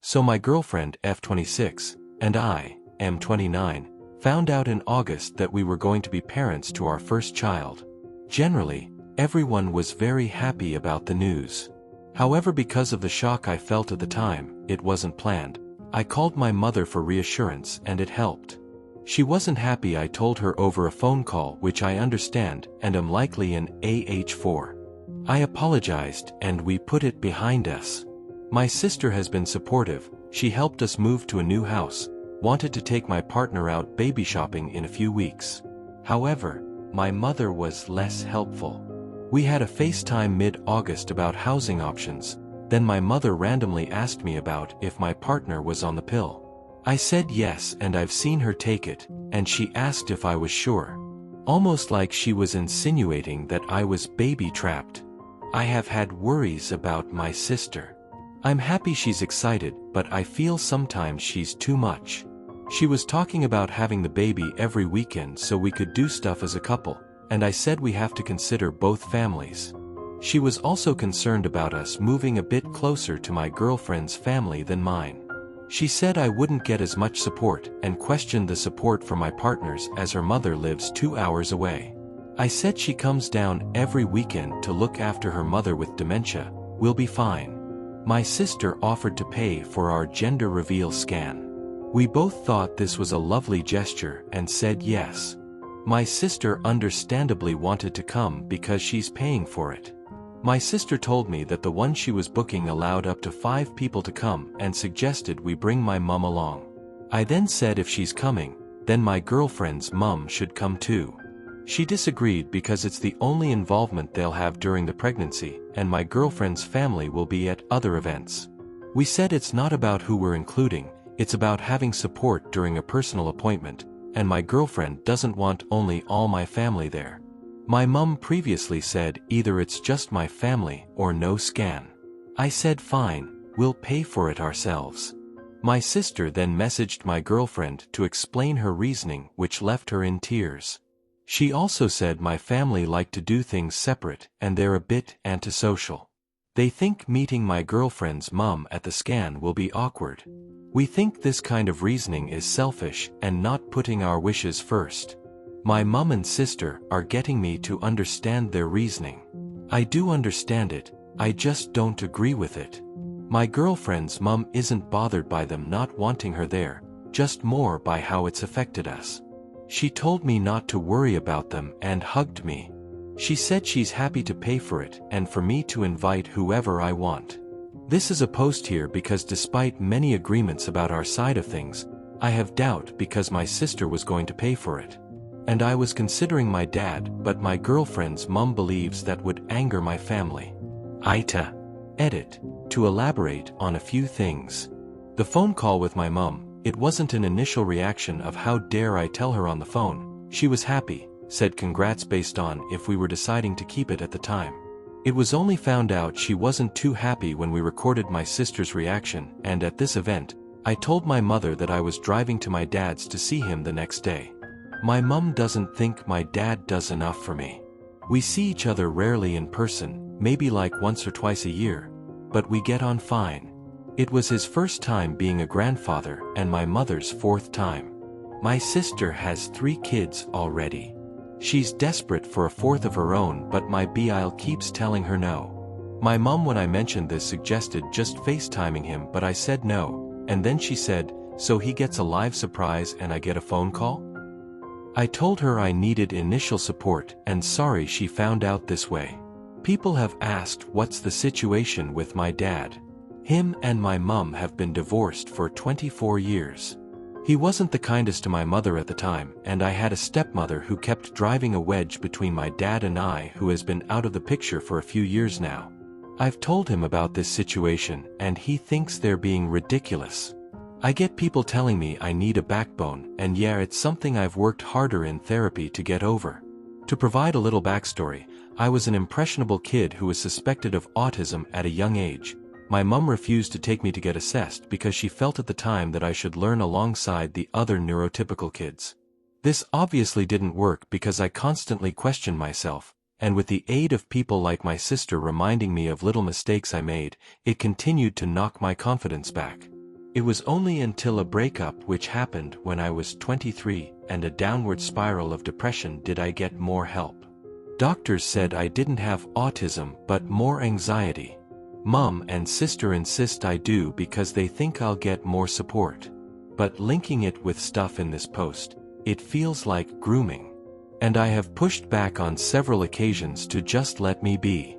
So my girlfriend, F26, and I, M29, found out in August that we were going to be parents to our first child. Generally, everyone was very happy about the news. However, because of the shock I felt at the time, it wasn't planned. I called my mother for reassurance and it helped. She wasn't happy I told her over a phone call, which I understand, and am likely an AH4. I apologized and we put it behind us. My sister has been supportive. She helped us move to a new house, wanted to take my partner out baby shopping in a few weeks. However, my mother was less helpful. We had a FaceTime mid-August about housing options, then my mother randomly asked me about if my partner was on the pill. I said yes, and I've seen her take it, and she asked if I was sure. Almost like she was insinuating that I was baby-trapped. I have had worries about my sister. I'm happy she's excited, but I feel sometimes she's too much. She was talking about having the baby every weekend so we could do stuff as a couple, and I said we have to consider both families. She was also concerned about us moving a bit closer to my girlfriend's family than mine. She said I wouldn't get as much support and questioned the support for my partners as her mother lives 2 hours away. I said she comes down every weekend to look after her mother with dementia, we'll be fine. My sister offered to pay for our gender reveal scan. We both thought this was a lovely gesture and said yes. My sister understandably wanted to come because she's paying for it. My sister told me that the one she was booking allowed up to 5 people to come and suggested we bring my mum along. I then said if she's coming, then my girlfriend's mum should come too. She disagreed because it's the only involvement they'll have during the pregnancy, and my girlfriend's family will be at other events. We said it's not about who we're including, it's about having support during a personal appointment, and my girlfriend doesn't want only all my family there. My mum previously said either it's just my family or no scan. I said fine, we'll pay for it ourselves. My sister then messaged my girlfriend to explain her reasoning, which left her in tears. She also said my family like to do things separate and they're a bit antisocial. They think meeting my girlfriend's mum at the scan will be awkward. We think this kind of reasoning is selfish and not putting our wishes first. My mum and sister are getting me to understand their reasoning. I do understand it, I just don't agree with it. My girlfriend's mum isn't bothered by them not wanting her there, just more by how it's affected us. She told me not to worry about them and hugged me. She said she's happy to pay for it and for me to invite whoever I want. This is a post here because despite many agreements about our side of things, I have doubt because my sister was going to pay for it. And I was considering my dad, but my girlfriend's mum believes that would anger my family. Aita. Edit. To elaborate on a few things. The phone call with my mum, it wasn't an initial reaction of how dare I tell her on the phone. She was happy, said congrats based on if we were deciding to keep it at the time. It was only found out she wasn't too happy when we recorded my sister's reaction, and at this event, I told my mother that I was driving to my dad's to see him the next day. My mum doesn't think my dad does enough for me. We see each other rarely in person, maybe like once or twice a year, but we get on fine. It was his first time being a grandfather and my mother's 4th time. My sister has 3 kids already. She's desperate for a 4th of her own, but my BIL keeps telling her no. My mum, when I mentioned this, suggested just FaceTiming him, but I said no, and then she said, so he gets a live surprise and I get a phone call? I told her I needed initial support and sorry she found out this way. People have asked what's the situation with my dad. Him and my mum have been divorced for 24 years. He wasn't the kindest to my mother at the time, and I had a stepmother who kept driving a wedge between my dad and I, who has been out of the picture for a few years now. I've told him about this situation and he thinks they're being ridiculous. I get people telling me I need a backbone, and yeah, it's something I've worked harder in therapy to get over. To provide a little backstory, I was an impressionable kid who was suspected of autism at a young age. My mum refused to take me to get assessed because she felt at the time that I should learn alongside the other neurotypical kids. This obviously didn't work because I constantly questioned myself, and with the aid of people like my sister reminding me of little mistakes I made, it continued to knock my confidence back. It was only until a breakup which happened when I was 23 and a downward spiral of depression did I get more help. Doctors said I didn't have autism but more anxiety. Mom and sister insist I do because they think I'll get more support. But linking it with stuff in this post, it feels like grooming. And I have pushed back on several occasions to just let me be.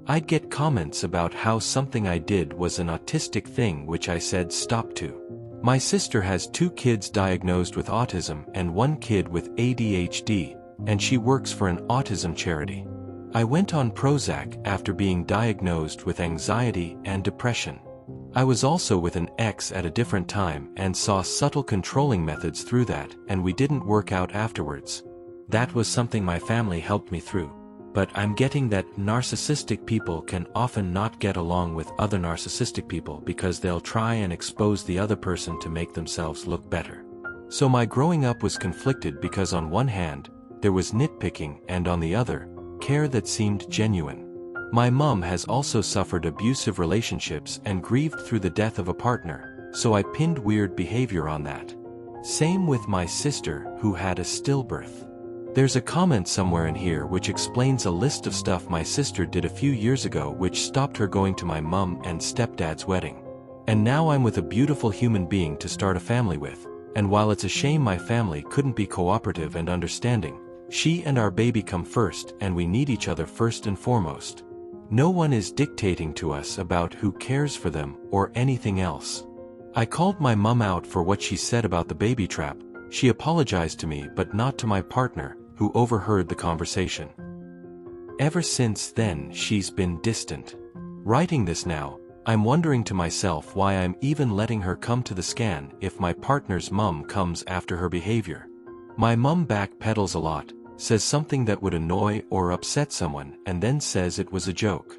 I'd get comments about how something I did was an autistic thing which I said stop to. My sister has 2 kids diagnosed with autism and 1 kid with ADHD, and she works for an autism charity. I went on Prozac after being diagnosed with anxiety and depression. I was also with an ex at a different time and saw subtle controlling methods through that, and we didn't work out afterwards. That was something my family helped me through. But I'm getting that narcissistic people can often not get along with other narcissistic people because they'll try and expose the other person to make themselves look better. So my growing up was conflicted because on one hand, there was nitpicking and on the other, care that seemed genuine. My mom has also suffered abusive relationships and grieved through the death of a partner, so I pinned weird behavior on that. Same with my sister who had a stillbirth. There's a comment somewhere in here which explains a list of stuff my sister did a few years ago which stopped her going to my mom and stepdad's wedding. And now I'm with a beautiful human being to start a family with, and while it's a shame my family couldn't be cooperative and understanding, she and our baby come first and we need each other first and foremost. No one is dictating to us about who cares for them or anything else. I called my mom out for what she said about the baby trap. She apologized to me but not to my partner, who overheard the conversation. Ever since then she's been distant. Writing this now, I'm wondering to myself why I'm even letting her come to the scan if my partner's mom comes after her behavior. My mom backpedals a lot, says something that would annoy or upset someone and then says it was a joke.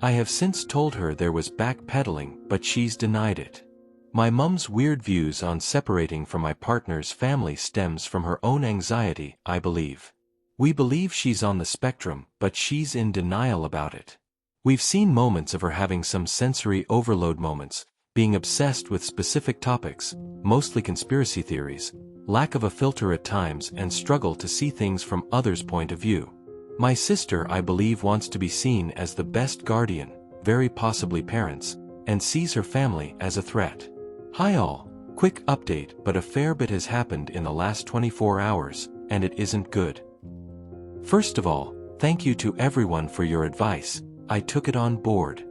I have since told her there was backpedaling but she's denied it. My mom's weird views on separating from my partner's family stems from her own anxiety, I believe. We believe she's on the spectrum, but she's in denial about it. We've seen moments of her having some sensory overload moments, being obsessed with specific topics, mostly conspiracy theories, lack of a filter at times and struggle to see things from others' point of view. My sister, I believe, wants to be seen as the best guardian, very possibly parents, and sees her family as a threat. Hi all, quick update, but a fair bit has happened in the last 24 hours, and it isn't good. First of all, thank you to everyone for your advice, I took it on board.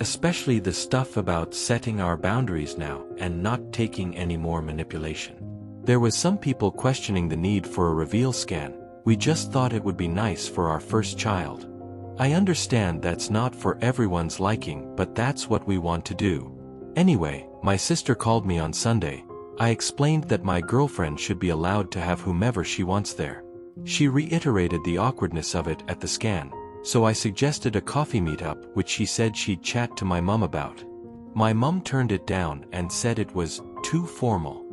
Especially the stuff about setting our boundaries now and not taking any more manipulation. There was some people questioning the need for a reveal scan. We just thought it would be nice for our first child. I understand that's not for everyone's liking, but that's what we want to do. Anyway, my sister called me on Sunday. I explained that my girlfriend should be allowed to have whomever she wants there. She reiterated the awkwardness of it at the scan, so I suggested a coffee meetup which she said she'd chat to my mom about. My mom turned it down and said it was too formal.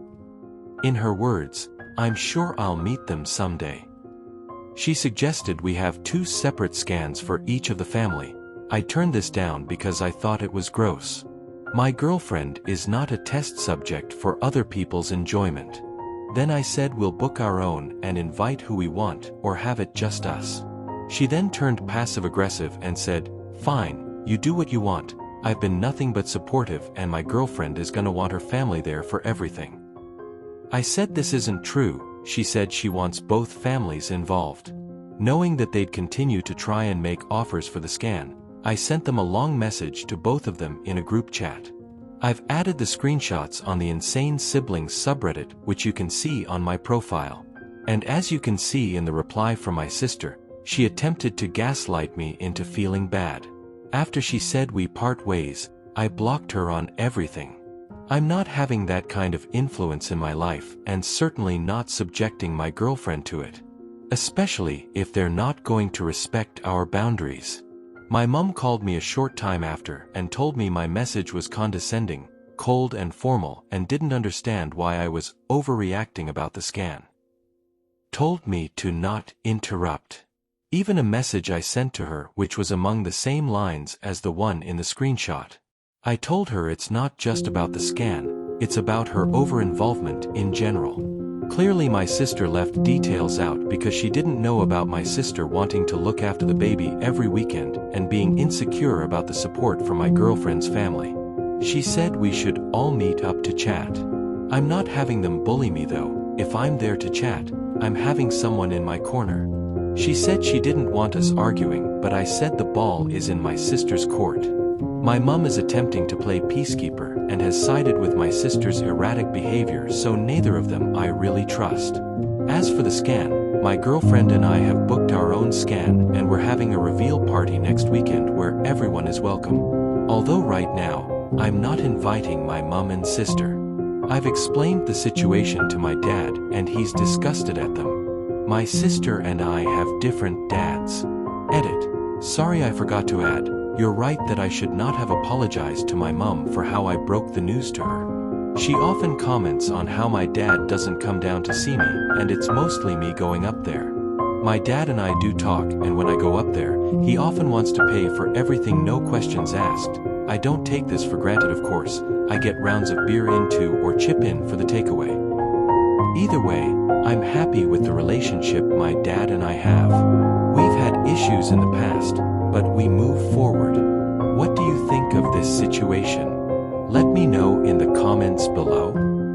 In her words, I'm sure I'll meet them someday. She suggested we have 2 separate scans for each of the family. I turned this down because I thought it was gross. My girlfriend is not a test subject for other people's enjoyment. Then I said we'll book our own and invite who we want or have it just us. She then turned passive-aggressive and said, fine, you do what you want, I've been nothing but supportive and my girlfriend is gonna want her family there for everything. I said this isn't true. She said she wants both families involved. Knowing that they'd continue to try and make offers for the scan, I sent them a long message to both of them in a group chat. I've added the screenshots on the Insane Siblings subreddit which you can see on my profile. And as you can see in the reply from my sister, she attempted to gaslight me into feeling bad. After she said we part ways, I blocked her on everything. I'm not having that kind of influence in my life and certainly not subjecting my girlfriend to it. Especially if they're not going to respect our boundaries. My mom called me a short time after and told me my message was condescending, cold and formal and didn't understand why I was overreacting about the scan. Told me to not interrupt. Even a message I sent to her which was among the same lines as the one in the screenshot. I told her it's not just about the scan, it's about her over-involvement in general. Clearly my sister left details out because she didn't know about my sister wanting to look after the baby every weekend and being insecure about the support from my girlfriend's family. She said we should all meet up to chat. I'm not having them bully me though. If I'm there to chat, I'm having someone in my corner. She said she didn't want us arguing, but I said the ball is in my sister's court. My mom is attempting to play peacekeeper and has sided with my sister's erratic behavior, so neither of them I really trust. As for the scan, my girlfriend and I have booked our own scan and we're having a reveal party next weekend where everyone is welcome. Although right now, I'm not inviting my mom and sister. I've explained the situation to my dad and he's disgusted at them. My sister and I have different dads. Edit. Sorry, I forgot to add. You're right that I should not have apologized to my mom for how I broke the news to her. She often comments on how my dad doesn't come down to see me, and it's mostly me going up there. My dad and I do talk, and when I go up there, he often wants to pay for everything, no questions asked. I don't take this for granted, of course. I get rounds of beer into or chip in for the takeaway. Either way, I'm happy with the relationship my dad and I have. We've had issues in the past, but we move forward. What do you think of this situation? Let me know in the comments below.